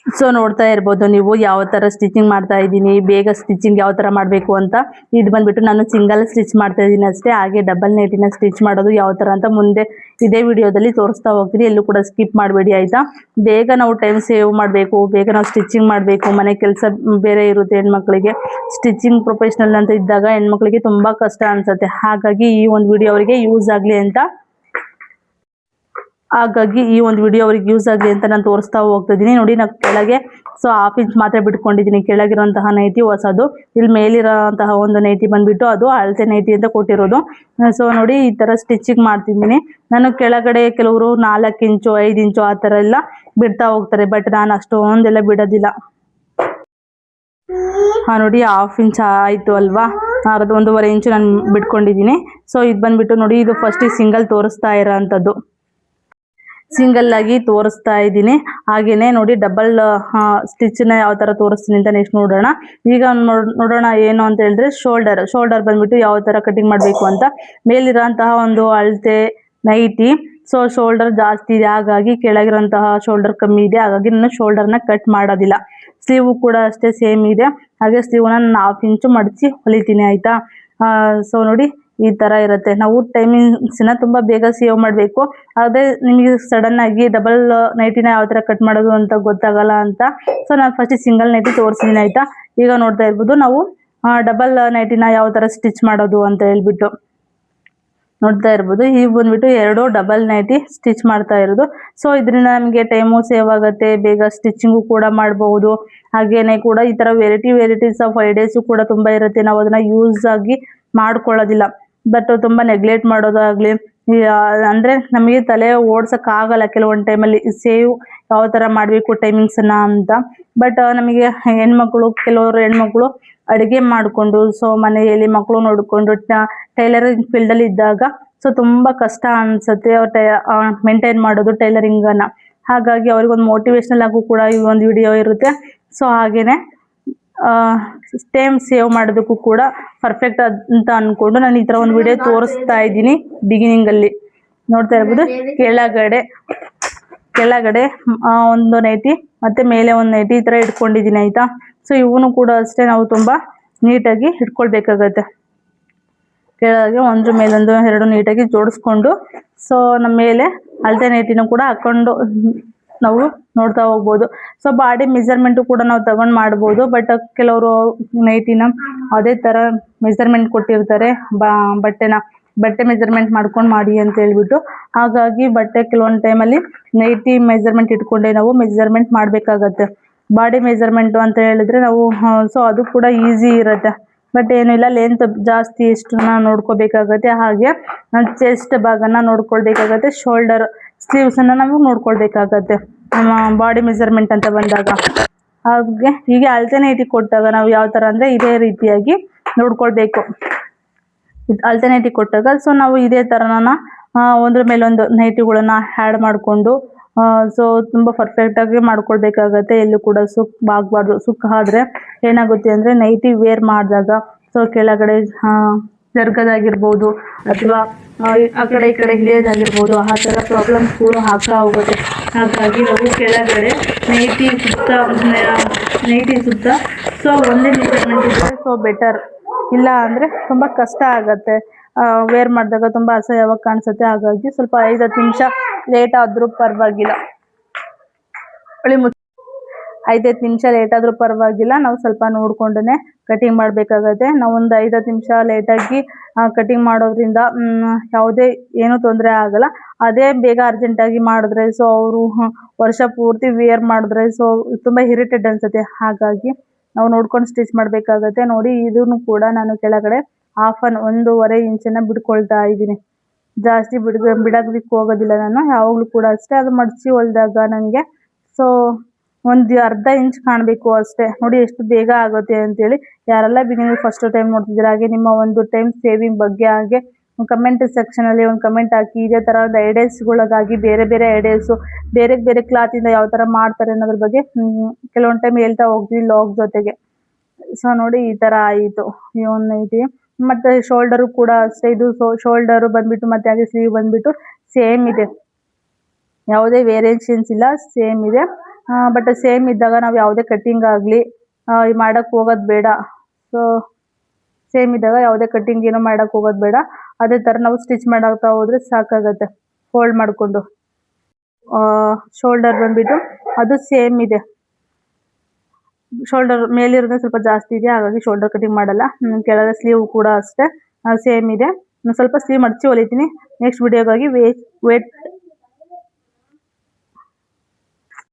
So ನೋಡ್ತಾ ಇರ್ಬೋದು ನೀವು ಯಾವ ತರ ಸ್ಟಿಚಿಂಗ್ ಮಾಡ್ತಾ ಇದ್ದೀನಿ, ಬೇಗ ಸ್ಟಿಚಿಂಗ್ ಯಾವ ತರ ಮಾಡಬೇಕು ಅಂತ. ಇದು ಬಂದ್ಬಿಟ್ಟು ನಾನು ಸಿಂಗಲ್ ಸ್ಟಿಚ್ ಮಾಡ್ತಾ ಇದ್ದೀನಿ ಅಷ್ಟೇ. ಹಾಗೆ ಡಬಲ್ ನೈಟಿನ ಸ್ಟಿಚ್ ಮಾಡೋದು ಯಾವ ತರ ಅಂತ ಮುಂದೆ ಇದೇ ವಿಡಿಯೋದಲ್ಲಿ ತೋರಿಸ್ತಾ ಹೋಗ್ತೀನಿ. ಎಲ್ಲೂ ಕೂಡ ಸ್ಕಿಪ್ ಮಾಡಬೇಡಿ ಆಯ್ತಾ. ಬೇಗ ನಾವು ಟೈಮ್ ಸೇವ್ ಮಾಡಬೇಕು, ಬೇಗ ನಾವು ಸ್ಟಿಚಿಂಗ್ ಮಾಡಬೇಕು. ಮನೆ ಕೆಲಸ ಬೇರೆ ಇರುತ್ತೆ ಹೆಣ್ಮಕ್ಳಿಗೆ. ಸ್ಟಿಚಿಂಗ್ ಪ್ರೊಫೆಷನಲ್ ಅಂತ ಇದ್ದಾಗ ಹೆಣ್ಮಕ್ಳಿಗೆ ತುಂಬಾ ಕಷ್ಟ ಅನ್ಸುತ್ತೆ. ಹಾಗಾಗಿ ಈ ಒಂದು ವಿಡಿಯೋ ಅವರಿಗೆ ಯೂಸ್ ಆಗಲಿ ಅಂತ ಅವ್ರಿಗೆ ಯೂಸ್ ಆಗಲಿ ಅಂತ ನಾನು ತೋರಿಸ್ತಾ ಹೋಗ್ತಾ ಇದ್ದೀನಿ. ನೋಡಿ ನಾನು ಕೆಳಗೆ ಸೊ 1/2 ಇಂಚ್ ಮಾತ್ರ ಬಿಟ್ಕೊಂಡಿದ್ದೀನಿ ಕೆಳಗಿರುವಂತಹ ನೈಟಿ ಹೊಸದು. ಇಲ್ಲಿ ಮೇಲಿರೋಂತಹ ಒಂದು ನೈಟಿ ಬಂದ್ಬಿಟ್ಟು ಅದು ಅಳತೆ ನೈಟಿ ಅಂತ ಕೊಟ್ಟಿರೋದು. ಸೊ ನೋಡಿ ಈ ತರ ಸ್ಟಿಚಿಂಗ್ ಮಾಡ್ತಿದ್ದೀನಿ ನಾನು. ಕೆಳಗಡೆ ಕೆಲವರು 4 ಇಂಚು 5 ಇಂಚು ಆ ತರ ಎಲ್ಲ ಬಿಡ್ತಾ ಹೋಗ್ತಾರೆ, ಬಟ್ ನಾನು ಅಷ್ಟೊಂದೆಲ್ಲ ಬಿಡೋದಿಲ್ಲ. ನೋಡಿ 1/2 ಇಂಚ್ ಆಯ್ತು ಅಲ್ವಾ, 1.5 ಇಂಚು ನಾನು ಬಿಟ್ಕೊಂಡಿದ್ದೀನಿ. ಸೊ ಇದು ಬಂದ್ಬಿಟ್ಟು ನೋಡಿ, ಇದು ಫಸ್ಟ್ ಸಿಂಗಲ್ ತೋರಿಸ್ತಾ ಇರೋ ಅಂಥದ್ದು, ಸಿಂಗಲ್ ಆಗಿ ತೋರಿಸ್ತಾ ಇದ್ದೀನಿ. ಹಾಗೇನೆ ನೋಡಿ ಡಬಲ್ ಸ್ಟಿಚ್ನ ಯಾವ ತರ ತೋರಿಸ್ತೀನಿ ಅಂತ ನೆಕ್ಸ್ಟ್ ನೋಡೋಣ. ಈಗ ನೋಡೋಣ ಏನು ಅಂತ ಹೇಳಿದ್ರೆ ಶೋಲ್ಡರ್ ಬಂದ್ಬಿಟ್ಟು ಯಾವ ತರ ಕಟಿಂಗ್ ಮಾಡಬೇಕು ಅಂತ. ಮೇಲಿರೋಂತಹ ಒಂದು ಅಳತೆ ನೈಟಿ, ಸೊ ಶೋಲ್ಡರ್ ಜಾಸ್ತಿ ಇದೆ, ಹಾಗಾಗಿ ಕೆಳಗಿರೋಂತಹ ಶೋಲ್ಡರ್ ಕಮ್ಮಿ ಇದೆ, ಹಾಗಾಗಿ ನಾನು ಶೋಲ್ಡರ್ನ ಕಟ್ ಮಾಡೋದಿಲ್ಲ. ಸ್ಲೀವ್ ಕೂಡ ಅಷ್ಟೇ ಸೇಮ್ ಇದೆ, ಹಾಗೆ ಸ್ಲೀವ್ನ ನಾನು 1/2 ಇಂಚು ಮಡಚಿ ಹೊಲಿತೀನಿ ಆಯ್ತಾ. ಸೊ ನೋಡಿ ಈ ತರ ಇರುತ್ತೆ. ನಾವು ಟೈಮಿಂಗ್ಸ್ನ ತುಂಬಾ ಬೇಗ ಸೇವ್ ಮಾಡಬೇಕು. ಅದೇ ನಿಮಗೆ ಸಡನ್ ಆಗಿ ಡಬಲ್ ನೈಟಿನ ಯಾವ ತರ ಕಟ್ ಮಾಡೋದು ಅಂತ ಗೊತ್ತಾಗಲ್ಲ ಅಂತ ಸೊ ನಾನು ಫಸ್ಟ್ ಸಿಂಗಲ್ ನೈಟಿ ತೋರಿಸಿದ್ದೀನಿ ಆಯ್ತಾ. ಈಗ ನೋಡ್ತಾ ಇರ್ಬೋದು ನಾವು ಡಬಲ್ ನೈಟಿನ ಯಾವ ತರ ಸ್ಟಿಚ್ ಮಾಡೋದು ಅಂತ ಹೇಳ್ಬಿಟ್ಟು ನೋಡ್ತಾ ಇರ್ಬೋದು. ಈಗ ಬಂದ್ಬಿಟ್ಟು 2 ಡಬಲ್ ನೈಟಿ ಸ್ಟಿಚ್ ಮಾಡ್ತಾ ಇರೋದು. ಸೊ ಇದರಿಂದ ನಮಗೆ ಟೈಮು ಸೇವ್ ಆಗುತ್ತೆ, ಬೇಗ ಸ್ಟಿಚಿಂಗು ಕೂಡ ಮಾಡಬಹುದು. ಹಾಗೇನೆ ಕೂಡ ಈ ತರ ವೆರೈಟೀಸ್ ಆಫ್ ಐಡಿಯಾಸು ಕೂಡ ತುಂಬಾ ಇರುತ್ತೆ. ನಾವು ಅದನ್ನ ಯೂಸ್ ಆಗಿ ಮಾಡ್ಕೊಳ್ಳೋದಿಲ್ಲ, ಬಟ್ ತುಂಬಾ ನೆಗ್ಲೆಕ್ಟ್ ಮಾಡೋದಾಗ್ಲಿ ಅಂದ್ರೆ ನಮಗೆ ತಲೆ ಓಡ್ಸಕ್ ಆಗಲ್ಲ ಕೆಲವೊಂದು ಟೈಮಲ್ಲಿ ಸೇವ್ ಯಾವ ತರ ಮಾಡಬೇಕು ಟೈಮಿಂಗ್ಸನ್ನ ಅಂತ. ಬಟ್ ನಮಗೆ ಕೆಲವರು ಹೆಣ್ಮಕ್ಳು ಅಡುಗೆ ಮಾಡಿಕೊಂಡು ಸೊ ಮನೆಯಲ್ಲಿ ಮಕ್ಕಳು ನೋಡಿಕೊಂಡು ಟೈಲರಿಂಗ್ ಫೀಲ್ಡಲ್ಲಿ ಇದ್ದಾಗ ಸೊ ತುಂಬ ಕಷ್ಟ ಅನಿಸುತ್ತೆ ಮೇಂಟೈನ್ ಮಾಡೋದು ಟೈಲರಿಂಗನ್ನು. ಹಾಗಾಗಿ ಅವ್ರಿಗೊಂದು ಮೋಟಿವೇಶ್ನಲ್ ಆಗು ಕೂಡ ಈ ಒಂದು ವಿಡಿಯೋ ಇರುತ್ತೆ. ಸೊ ಹಾಗೆಯೇ ಟೈಮ್ ಸೇವ್ ಮಾಡೋದಕ್ಕೂ ಕೂಡ ಪರ್ಫೆಕ್ಟ್ ಅಂತ ಅಂದ್ಕೊಂಡು ನಾನು ಈ ಥರ ಒಂದು ವಿಡಿಯೋ ತೋರಿಸ್ತಾ ಇದ್ದೀನಿ. ಬಿಗಿನಿಂಗಲ್ಲಿ ನೋಡ್ತಾ ಇರ್ಬೋದು, ಕೆಳಗಡೆ ಒಂದು ನೈಟಿ ಮತ್ತು ಮೇಲೆ ಒಂದು ನೈಟಿ ಈ ಥರ ಇಟ್ಕೊಂಡಿದ್ದೀನಿ ಆಯಿತಾ. ಸೊ ಇವನು ಕೂಡ ಅಷ್ಟೇ ನಾವು ತುಂಬ ನೀಟಾಗಿ ಇಟ್ಕೊಳ್ಬೇಕಾಗತ್ತೆ. ಕೆಳಗೆ ಒಂದ್ರ ಮೇಲೊಂದು 2 ನೀಟಾಗಿ ಜೋಡಿಸ್ಕೊಂಡು ಸೊ ನಮ್ಮ ಮೇಲೆ ಅಳತೆ ನೈಟಿನೂ ಕೂಡ ಹಾಕ್ಕೊಂಡು ನಾವು ನೋಡ್ತಾ ಹೋಗ್ಬೋದು. ಸೊ ಬಾಡಿ ಮೆಜರ್ಮೆಂಟು ಕೂಡ ನಾವು ತಗೊಂಡು ಮಾಡ್ಬೋದು, ಬಟ್ ಕೆಲವರು ನೈಟಿನ ಅದೇ ಥರ ಮೆಜರ್ಮೆಂಟ್ ಕೊಟ್ಟಿರ್ತಾರೆ ಬಟ್ಟೆ ಮೆಜರ್ಮೆಂಟ್ ಮಾಡ್ಕೊಂಡು ಮಾಡಿ ಅಂತ ಹೇಳ್ಬಿಟ್ಟು. ಹಾಗಾಗಿ ಬಟ್ಟೆ ಕೆಲವೊಂದು ಟೈಮಲ್ಲಿ ನೈಟಿ ಮೆಜರ್ಮೆಂಟ್ ಇಟ್ಕೊಂಡೆ ನಾವು ಮೆಜರ್ಮೆಂಟ್ ಮಾಡಬೇಕಾಗತ್ತೆ. ಬಾಡಿ ಮೆಜರ್ಮೆಂಟು ಅಂತ ಹೇಳಿದ್ರೆ ನಾವು ಸೊ ಅದು ಕೂಡ ಈಸಿ ಇರುತ್ತೆ, ಬಟ್ ಏನಿಲ್ಲ ಲೆಂತ್ ಜಾಸ್ತಿ ಎಷ್ಟನ್ನ ನೋಡ್ಕೋಬೇಕಾಗತ್ತೆ. ಹಾಗೆ ಚೆಸ್ಟ್ ಭಾಗನ ನೋಡ್ಕೊಳ್ಬೇಕಾಗತ್ತೆ, ಶೋಲ್ಡರ್ ಸ್ಲೀವ್ಸನ್ನು ನಾವು ನೋಡ್ಕೊಳ್ಬೇಕಾಗತ್ತೆ ನಮ್ಮ ಬಾಡಿ ಮೆಜರ್ಮೆಂಟ್ ಅಂತ ಬಂದಾಗ. ಹಾಗೆ ಹೀಗೆ ಅಳತೆ ನೈಟಿ ಕೊಟ್ಟಾಗ ನಾವು ಯಾವ ಥರ ಅಂದರೆ ಇದೇ ರೀತಿಯಾಗಿ ನೋಡ್ಕೊಳ್ಬೇಕು. ಅಳತೆ ನೈಟಿ ಕೊಟ್ಟಾಗ ಸೊ ನಾವು ಇದೇ ಥರನ ಒಂದ್ರ ಮೇಲೊಂದು ನೈಟಿಗಳನ್ನ ಆ್ಯಡ್ ಮಾಡಿಕೊಂಡು ಸೊ ತುಂಬ ಪರ್ಫೆಕ್ಟಾಗಿ ಮಾಡ್ಕೊಳ್ಬೇಕಾಗತ್ತೆ. ಎಲ್ಲೂ ಕೂಡ ಆಗಬಾರ್ದು. ಆದರೆ ಏನಾಗುತ್ತೆ ಅಂದರೆ ನೈಟಿ ವೇರ್ ಮಾಡಿದಾಗ ಸೊ ಕೆಳಗಡೆ ಜರ್ಗದಾಗಿರ್ಬೋದು ಅಥವಾ ಆ ಕಡೆ ಈ ಕಡೆ ಹಿಡಿಯೋದಾಗಿರ್ಬೋದು, ಆ ಥರ ಪ್ರಾಬ್ಲಮ್ಸ್ ಕೂಡ ಆಗ್ತಾ ಹೋಗುತ್ತೆ. ಹಾಗಾಗಿ ನಾವು ಕೆಳಗಡೆ ನೈಟಿ ಸುತ್ತ ಸೊ ಒಂದೇ ಮೆಜರ್ಮೆಂಟ್ ಇದ್ದರೆ ಸೊ ಬೆಟರ್. ಇಲ್ಲ ಅಂದರೆ ತುಂಬ ಕಷ್ಟ ಆಗುತ್ತೆ, ವೇರ್ ಮಾಡಿದಾಗ ತುಂಬ ಅಸಹ್ಯವಾಗಿ ಕಾಣಿಸುತ್ತೆ. ಹಾಗಾಗಿ ಸ್ವಲ್ಪ 5-10 ನಿಮಿಷ ಲೇಟ್ ಆದರೂ ಪರವಾಗಿಲ್ಲ, 5-10 ನಿಮಿಷ ಲೇಟ್ ಆದರೂ ಪರವಾಗಿಲ್ಲ, ನಾವು ಸ್ವಲ್ಪ ನೋಡ್ಕೊಂಡೇ ಕಟಿಂಗ್ ಮಾಡಬೇಕಾಗತ್ತೆ. ನಾವು ಒಂದು 5-10 ನಿಮಿಷ ಲೇಟಾಗಿ ಕಟಿಂಗ್ ಮಾಡೋದ್ರಿಂದ ಯಾವುದೇ ಏನೂ ತೊಂದರೆ ಆಗಲ್ಲ. ಅದೇ ಬೇಗ ಅರ್ಜೆಂಟಾಗಿ ಮಾಡಿದ್ರೆ ಸೊ ಅವರು ವರ್ಷ ಪೂರ್ತಿ ವೇರ್ ಮಾಡಿದ್ರೆ ಸೊ ತುಂಬ ಇರಿಟೇಟ್ ಅನಿಸುತ್ತೆ. ಹಾಗಾಗಿ ನಾವು ನೋಡ್ಕೊಂಡು ಸ್ಟಿಚ್ ಮಾಡಬೇಕಾಗತ್ತೆ. ನೋಡಿ ಇದನ್ನು ಕೂಡ ನಾನು ಕೆಳಗಡೆ 1.5 ಇಂಚನ್ನು ಬಿಡ್ಕೊಳ್ತಾ ಇದ್ದೀನಿ. ಜಾಸ್ತಿ ಬಿಡೋದಕ್ಕೆ ಹೋಗೋದಿಲ್ಲ ನಾನು ಯಾವಾಗಲೂ ಕೂಡ ಅಷ್ಟೇ. ಅದು ಮಡಚಿ ಹೊಲಿದಾಗ ನನಗೆ ಸೊ ಒಂದು ಅರ್ಧ ಇಂಚ್ ಕಾಣಬೇಕು ಅಷ್ಟೇ. ನೋಡಿ ಎಷ್ಟು ಬೇಗ ಆಗುತ್ತೆ ಅಂತೇಳಿ. ಯಾರೆಲ್ಲ ಬಿಗಿನರ್ ಫಸ್ಟ್ ಟೈಮ್ ನೋಡ್ತಿದ್ದೀರಾ, ಹಾಗೆ ನಿಮ್ಮ ಒಂದು ಟೈಮ್ ಸೇವಿಂಗ್ ಬಗ್ಗೆ ಹಾಗೆ ಕಮೆಂಟ್ ಸೆಕ್ಷನಲ್ಲಿ ಒಂದು ಕಮೆಂಟ್ ಹಾಕಿ. ಇದೇ ಥರ ಒಂದು ಐಡಿಯಾಸ್ಗಳಿಗಾಗಿ ಬೇರೆ ಐಡಿಯಾಸು ಬೇರೆ ಕ್ಲಾತಿಂದ ಯಾವ ಥರ ಮಾಡ್ತಾರೆ ಅನ್ನೋದ್ರ ಬಗ್ಗೆ ಕೆಲವೊಂದು ಟೈಮ್ ಹೇಳ್ತಾ ಹೋಗ್ತೀವಿ ಲಾಗ್ ಜೊತೆಗೆ. ಸೊ ನೋಡಿ ಈ ಥರ ಆಯಿತು ಈ ಒಂದು ನೈಟಿ. ಮತ್ತು ಶೋಲ್ಡರು ಕೂಡ ಅಷ್ಟೇ. ಇದು ಶೋಲ್ಡರು ಬಂದ್ಬಿಟ್ಟು ಮತ್ತು ಹಾಗೆ ಸ್ಲೀವ್ ಬಂದ್ಬಿಟ್ಟು ಸೇಮ್ ಇದೆ, ಯಾವುದೇ ವೇರಿಯೇಷನ್ಸ್ ಇಲ್ಲ, ಸೇಮ್ ಇದೆ. ಬಟ್ ಸೇಮ್ ಇದ್ದಾಗ ನಾವು ಯಾವುದೇ ಕಟ್ಟಿಂಗ್ ಆಗಲಿ ಮಾಡೋಕ್ಕೆ ಹೋಗೋದು ಬೇಡ. ಸೊ ಸೇಮ್ ಇದ್ದಾಗ ಯಾವುದೇ ಕಟ್ಟಿಂಗ್ ಏನೋ ಮಾಡೋಕ್ಕೆ ಹೋಗೋದು ಬೇಡ. ಅದೇ ಥರ ನಾವು ಸ್ಟಿಚ್ ಮಾಡ್ತಾ ಹೋದರೆ ಸಾಕಾಗತ್ತೆ. ಫೋಲ್ಡ್ ಮಾಡಿಕೊಂಡು ಶೋಲ್ಡರ್ ಬಂದುಬಿಟ್ಟು ಅದು ಸೇಮ್ ಇದೆ. ಶೋಲ್ಡರ್ ಮೇಲಿರೋದೇ ಸ್ವಲ್ಪ ಜಾಸ್ತಿ ಇದೆ, ಹಾಗಾಗಿ ಶೋಲ್ಡರ್ ಕಟಿಂಗ್ ಮಾಡಲ್ಲ. ಕೆಳಗೆ ಸ್ಲೀವ್ ಕೂಡ ಅಷ್ಟೇ ಸೇಮ್ ಇದೆ. ನಾನು ಸ್ವಲ್ಪ ಸ್ಲೀವ್ ಮಡಚಿ ಹೊಲಿತೀನಿ. ನೆಕ್ಸ್ಟ್ ವಿಡಿಯೋಗಾಗಿ ವೇಟ್